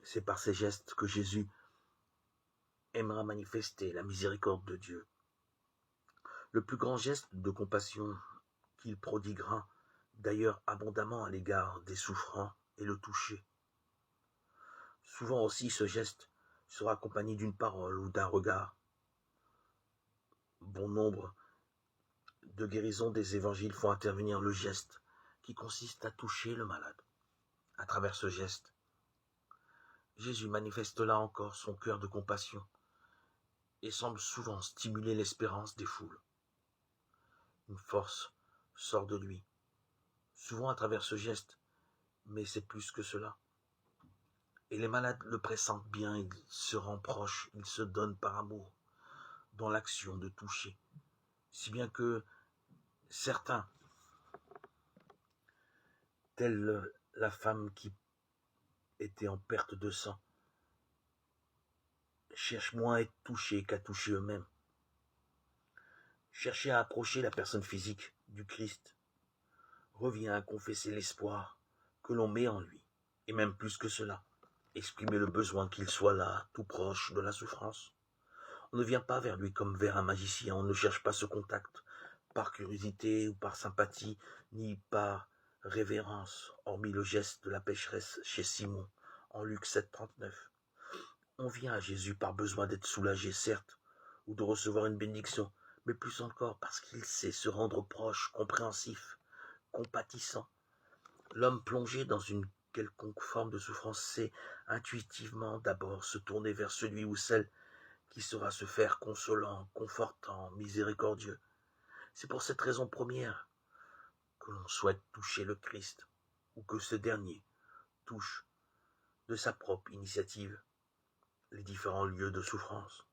C'est par ces gestes que Jésus aimera manifester la miséricorde de Dieu. Le plus grand geste de compassion qu'il prodiguera d'ailleurs abondamment à l'égard des souffrants est le toucher. Souvent aussi ce geste sera accompagné d'une parole ou d'un regard. Bon nombre de guérisons des évangiles font intervenir le geste qui consiste à toucher le malade. À travers ce geste, Jésus manifeste là encore son cœur de compassion et semble souvent stimuler l'espérance des foules. Une force sort de lui, souvent à travers ce geste, mais c'est plus que cela. Et les malades le pressentent bien, ils se rendent proches, ils se donnent par amour dans l'action de toucher. Si bien que certains, telle la femme qui était en perte de sang, cherchent moins à être touchés qu'à toucher eux-mêmes. Chercher à approcher la personne physique du Christ revient à confesser l'espoir que l'on met en lui, et même plus que cela, exprimer le besoin qu'il soit là, tout proche de la souffrance. On ne vient pas vers lui comme vers un magicien, on ne cherche pas ce contact par curiosité ou par sympathie, ni par révérence, hormis le geste de la pécheresse chez Simon, en Luc 7,39. On vient à Jésus par besoin d'être soulagé, certes, ou de recevoir une bénédiction, mais plus encore parce qu'il sait se rendre proche, compréhensif, compatissant. L'homme plongé dans une quelconque forme de souffrance sait intuitivement d'abord se tourner vers celui ou celle qui saura se faire consolant, confortant, miséricordieux. C'est pour cette raison première que l'on souhaite toucher le Christ, ou que ce dernier touche de sa propre initiative les différents lieux de souffrance.